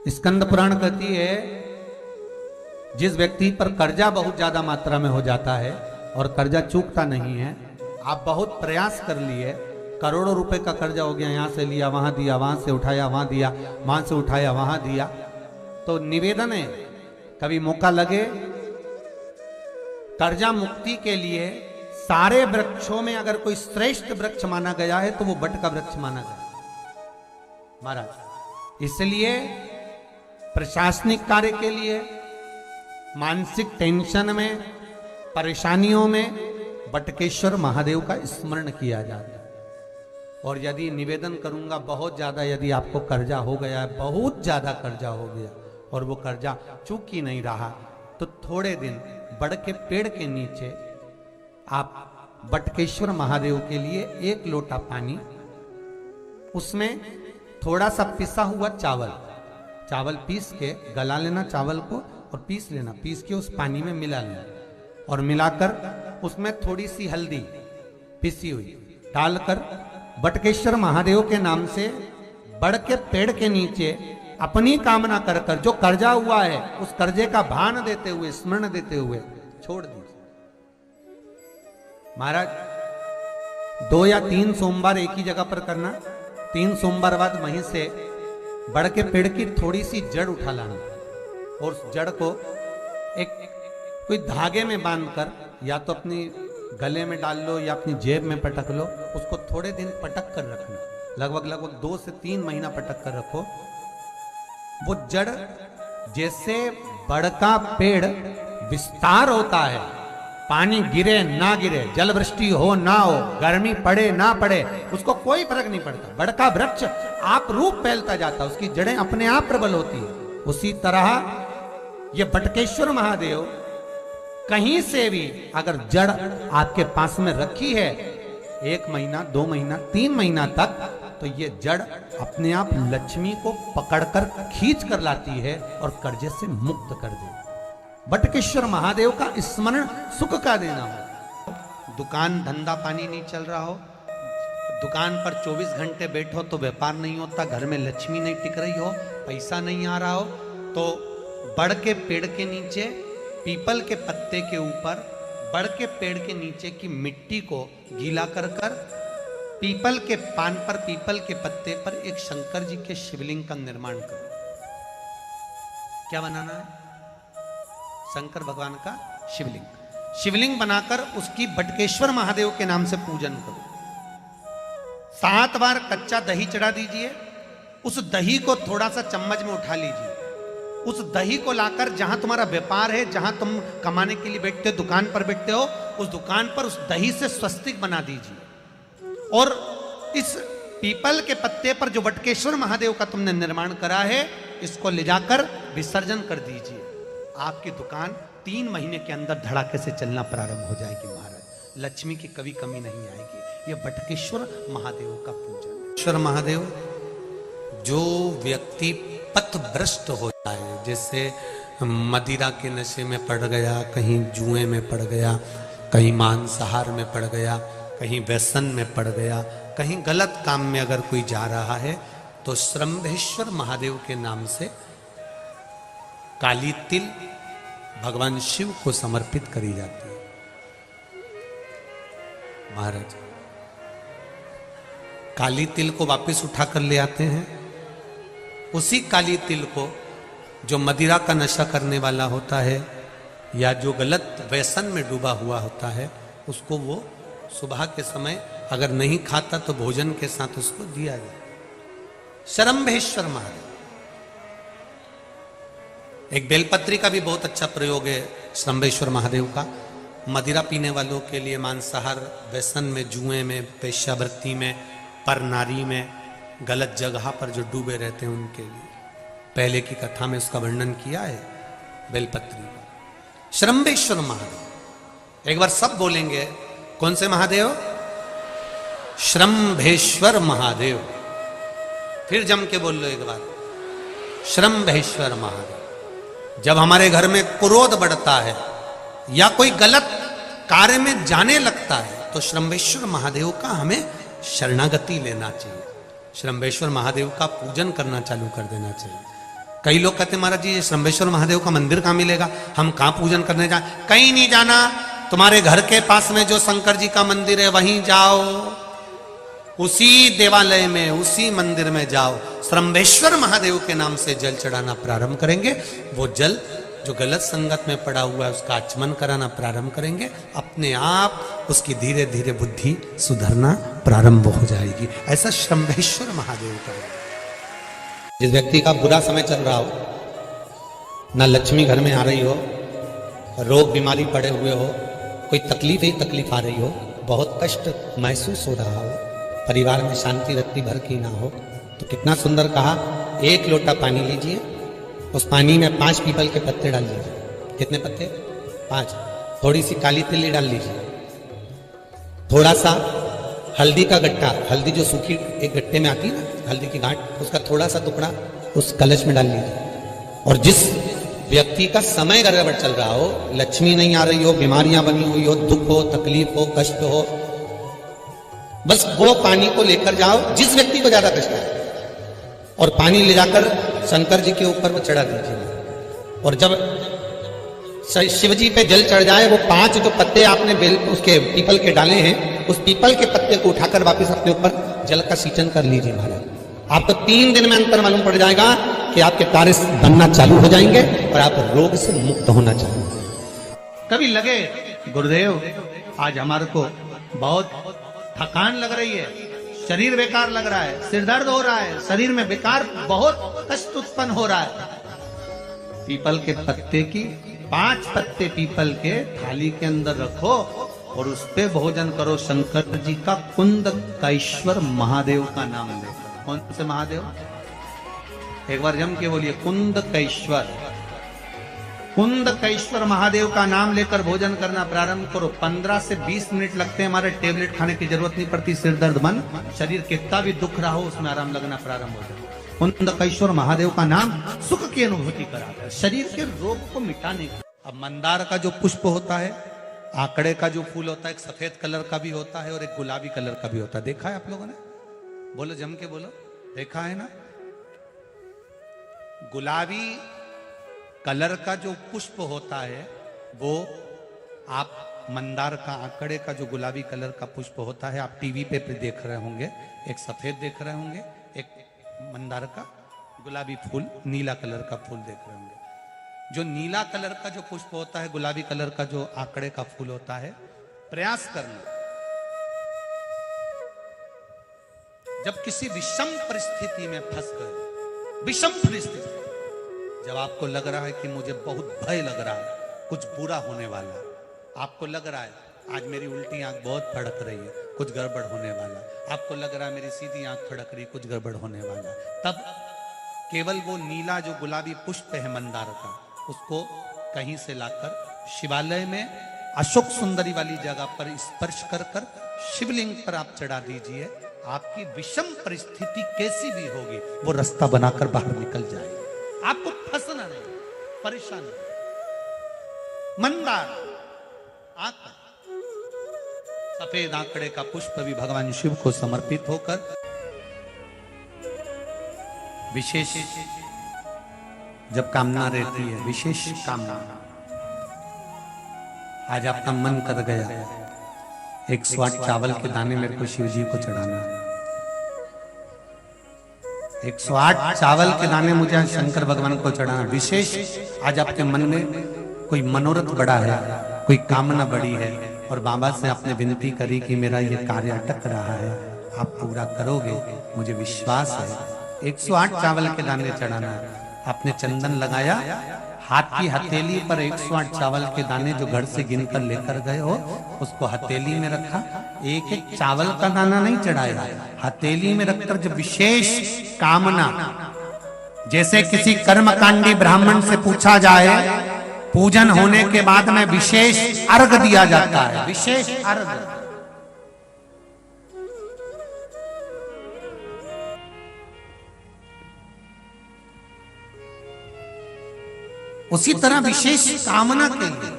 स्कंद पुराण कहती है जिस व्यक्ति पर कर्जा बहुत ज्यादा मात्रा में हो जाता है और कर्जा चूकता नहीं है, आप बहुत प्रयास कर लिए, करोड़ों रुपए का कर्जा हो गया, यहां से लिया वहां दिया, वहां से उठाया वहां दिया, वहां से उठाया वहां दिया, तो निवेदन है कभी मौका लगे कर्जा मुक्ति के लिए सारे वृक्षों में अगर कोई श्रेष्ठ वृक्ष माना गया है तो वो बट का वृक्ष माना गया महाराज। इसलिए प्रशासनिक कार्य के लिए, मानसिक टेंशन में, परेशानियों में बटकेश्वर महादेव का स्मरण किया जाता है। और यदि निवेदन करूंगा बहुत ज्यादा, यदि आपको कर्जा हो गया है, बहुत ज्यादा कर्जा हो गया और वो कर्जा चूक ही नहीं रहा, तो थोड़े दिन बड़ के पेड़ के नीचे आप बटकेश्वर महादेव के लिए एक लोटा पानी, उसमें थोड़ा सा पिसा हुआ चावल पीस के गला लेना चावल को और पीस लेना, पीस के उस पानी में मिला लेना और मिलाकर उसमें थोड़ी सी हल्दी पिसी हुई डालकर बटकेश्वर महादेव के नाम से बड़ के पेड़ के नीचे अपनी कामना कर कर जो कर्जा हुआ है उस कर्जे का भान देते हुए, स्मरण देते हुए छोड़ दीजिए महाराज। 2 या 3 सोमवार एक ही जगह पर करना, 3 सोमवार बाद वहीं से बड़ के पेड़ की थोड़ी सी जड़ उठा लाना और उस जड़ को एक कोई धागे में बांधकर या तो अपनी गले में डाल लो या अपनी जेब में पटक लो, उसको थोड़े दिन पटक कर रखना, लगभग 2 से 3 महीना पटक कर रखो। वो जड़ जैसे बड़ का पेड़ विस्तार होता है, पानी गिरे ना गिरे, जल वृष्टि हो ना हो, गर्मी पड़े ना पड़े, उसको कोई फर्क नहीं पड़ता, बड़ का वृक्ष आप रूप फैलता जाता, उसकी जड़ें अपने आप प्रबल होती है। उसी तरह ये बटकेश्वर महादेव कहीं से भी अगर जड़ आपके पास में रखी है 1 महीना, 2 महीना, 3 महीना तक, तो ये जड़ अपने आप लक्ष्मी को पकड़कर खींच कर लाती है और कर्जे से मुक्त कर देती। बटकेश्वर महादेव का स्मरण सुख का देना हो। दुकान धंधा पानी नहीं चल रहा हो, दुकान पर 24 घंटे बैठो तो व्यापार नहीं होता, घर में लक्ष्मी नहीं टिक रही हो, पैसा नहीं आ रहा हो, तो बड़ के पेड़ के नीचे, पीपल के पत्ते के ऊपर, बड़ के पेड़ के नीचे की मिट्टी को गीला कर कर पीपल के पान पर, पीपल के पत्ते पर एक शंकर जी के शिवलिंग का निर्माण करो। क्या बनाना है? शंकर भगवान का शिवलिंग। शिवलिंग बनाकर उसकी बटकेश्वर महादेव के नाम से पूजन करो। 7 बार कच्चा दही चढ़ा दीजिए, उस दही को थोड़ा सा चम्मच में उठा लीजिए, उस दही को लाकर जहां तुम्हारा व्यापार है, जहां तुम कमाने के लिए बैठते हो, दुकान पर बैठते हो, उस दुकान पर उस दही से स्वस्तिक बना दीजिए और इस पीपल के पत्ते पर जो बटकेश्वर महादेव का तुमने निर्माण करा है, इसको ले जाकर विसर्जन कर दीजिए। आपकी दुकान 3 महीने के अंदर धड़ाके से चलना प्रारंभ हो जाएगी महाराज। लक्ष्मी की कभी कमी नहीं आएगी। यह बटकेश्वर महादेव का पूजन। ईश्वर महादेव, जो व्यक्ति पथभ्रष्ट हो जाए, जैसे मदिरा के नशे में पड़ गया, कहीं जुए में पड़ गया, कहीं मांसाहार में पड़ गया, कहीं व्यसन में पड़ गया, कहीं गलत काम में अगर कोई जा रहा है, तो श्रंभेश्वर महादेव के नाम से काली तिल भगवान शिव को समर्पित करी जाती है महाराज। काली तिल को वापस उठाकर ले आते हैं। उसी काली तिल को जो मदिरा का नशा करने वाला होता है या जो गलत व्यसन में डूबा हुआ होता है, उसको वो सुबह के समय अगर नहीं खाता तो भोजन के साथ उसको दिया जाए। श्रंभेश्वर महादेव। एक बेलपत्री का भी बहुत अच्छा प्रयोग है श्रंभेश्वर महादेव का। मदिरा पीने वालों के लिए, मांसाहार, व्यसन में, जुए में, वेश्यावृत्ति में, पर नारी में, गलत जगह पर जो डूबे रहते हैं उनके लिए पहले की कथा में उसका वर्णन किया है बेलपत्री का। श्रंभेश्वर महादेव। एक बार सब बोलेंगे, कौन से महादेव? श्रंभेश्वर महादेव। फिर जम के बोल लो एक बार, श्रंभेश्वर महादेव। जब हमारे घर में क्रोध बढ़ता है या कोई गलत कार्य में जाने लगता है, तो श्रंभेश्वर महादेव का हमें शरणागति लेना चाहिए, श्रंभेश्वर महादेव का पूजन करना चालू कर देना चाहिए। कई लोग कहते हैं महाराज जी ये श्रंभेश्वर महादेव का मंदिर कहाँ मिलेगा, हम कहाँ पूजन करने जाए? कहीं नहीं जाना, तुम्हारे घर के पास में जो शंकर जी का मंदिर है वहीं जाओ, उसी देवालय में उसी मंदिर में जाओ, श्रंभेश्वर महादेव के नाम से जल चढ़ाना प्रारंभ करेंगे। वो जल जो गलत संगत में पड़ा हुआ है उसका आचमन कराना प्रारंभ करेंगे, अपने आप उसकी धीरे धीरे बुद्धि सुधरना प्रारंभ हो जाएगी। ऐसा श्रंभेश्वर महादेव करेंगे। जिस व्यक्ति का बुरा समय चल रहा हो, ना लक्ष्मी घर में आ रही हो, रोग बीमारी पड़े हुए हो, कोई तकलीफ ही तकलीफ आ रही हो, बहुत कष्ट महसूस हो रहा हो, परिवार में शांति रत्ती भर की ना हो, तो कितना सुंदर कहा, 1 लोटा पानी लीजिए, उस पानी में 5 पीपल के पत्ते डाल लीजिए। कितने पत्ते? 5। थोड़ी सी काली तिल्ली डाल लीजिए, थोड़ा सा हल्दी का गट्टा, हल्दी जो सूखी एक गट्टे में आती है ना, हल्दी की गांठ, उसका थोड़ा सा टुकड़ा उस कलश में डाल लीजिए। और जिस व्यक्ति का समय गड़बड़ चल रहा हो, लक्ष्मी नहीं आ रही हो, बीमारियां बनी हुई हो, दुख हो, तकलीफ हो, कष्ट हो, बस वो पानी को लेकर जाओ जिस व्यक्ति को ज्यादा कष्ट है, और पानी ले जाकर शंकर जी के ऊपर वो चढ़ा दीजिए। और जब शिव जी पे जल चढ़ जाए, वो 5 जो पत्ते आपने बेल उसके पीपल के डाले हैं, उस पीपल के पत्ते को उठाकर वापस अपने ऊपर जल का सिंचन कर लीजिए महाराज। आपको 3 दिन में अंतर मालूम पड़ जाएगा कि आपके कार्य बनना चालू हो जाएंगे और आप रोग से मुक्त होना चालू। कभी लगे गुरुदेव आज हमारे को बहुत थकान लग रही है, शरीर बेकार लग रहा है, सिर दर्द हो रहा है, शरीर में बेकार बहुत कष्ट उत्पन्न हो रहा है, पीपल के पत्ते की 5 पत्ते पीपल के थाली के अंदर रखो और उस पे भोजन करो। शंकर जी का कुंदकेश्वर महादेव का नाम ले। कौन से महादेव? एक बार जम के बोलिए, कुंदकेश्वर। कुंदकेश्वर महादेव का नाम लेकर भोजन करना प्रारंभ करो। 15 से 20 मिनट लगते हैं, हमारे टेबलेट खाने की जरूरत नहीं पड़ती। सिर दर्द बंद, शरीर कितना भी दुख रहा हो उसमें आराम लगना प्रारंभ हो जाए। कुंदकेश्वर महादेव का नाम सुख की अनुभूति कराता है, शरीर के रोग को मिटाने का। अब मंदार का जो पुष्प होता है, आंकड़े का जो फूल होता है, एक सफेद कलर का भी होता है और एक गुलाबी कलर का भी होता है। देखा है आप लोगों ने? बोलो जम के बोलो, देखा है ना? गुलाबी कलर का जो पुष्प होता है वो आप मंदार का, आंकड़े का जो गुलाबी कलर का पुष्प होता है, आप टीवी पे देख रहे होंगे, एक सफेद देख रहे होंगे, एक मंदार का गुलाबी फूल, नीला कलर का फूल देख रहे होंगे। जो नीला कलर का जो पुष्प होता है, गुलाबी कलर का जो आंकड़े का फूल होता है, प्रयास करना जब किसी विषम परिस्थिति में फंस गए, विषम परिस्थिति, जब आपको लग रहा है कि मुझे बहुत भय लग रहा है, कुछ बुरा होने वाला, आपको लग रहा है आज मेरी उल्टी आंख बहुत फड़क रही है, कुछ गड़बड़ होने वाला, आपको लग रहा है मेरी सीधी आंख फड़क रही, कुछ गड़बड़ होने वाला, तब केवल वो नीला जो गुलाबी पुष्प है मंदार का, उसको कहीं से लाकर शिवालय में अशोक सुंदरी वाली जगह पर स्पर्श कर कर शिवलिंग पर आप चढ़ा दीजिए। आपकी विषम परिस्थिति कैसी भी होगी वो रास्ता बनाकर बाहर निकल जाएगी, आपको फंसना नहीं, परेशान नहीं। मंदार आंकड़ा, सफेद आंकड़े का पुष्प भी भगवान शिव को समर्पित होकर विशेष जब कामना रहती है, विशेष कामना, आज आपका मन कर गया 108 चावल के दाने मेरे को शिव जी को चढ़ाना, 108 चावल के दाने मुझे शंकर भगवान को चढ़ाना। विशेष आज आपके मन में कोई मनोरथ बड़ा है, कोई कामना बड़ी है और बाबा से आपने विनती करी कि मेरा ये कार्य अटक रहा है, आप पूरा करोगे, मुझे विश्वास है। 108 चावल के दाने चढ़ाना। आपने चंदन लगाया, हाथ की हथेली पर 108 चावल के दाने जो घर से गिनकर लेकर गए हो उसको हथेली में रखा। एक एक चावल का दाना नहीं चढ़ाया, हथेली में रखकर जब विशेष कामना, जैसे किसी कर्मकांडी ब्राह्मण से पूछा जाए, पूजन होने के बाद में विशेष अर्घ दिया जाता है, विशेष अर्घ। उसी तरह विशेष कामना के लिए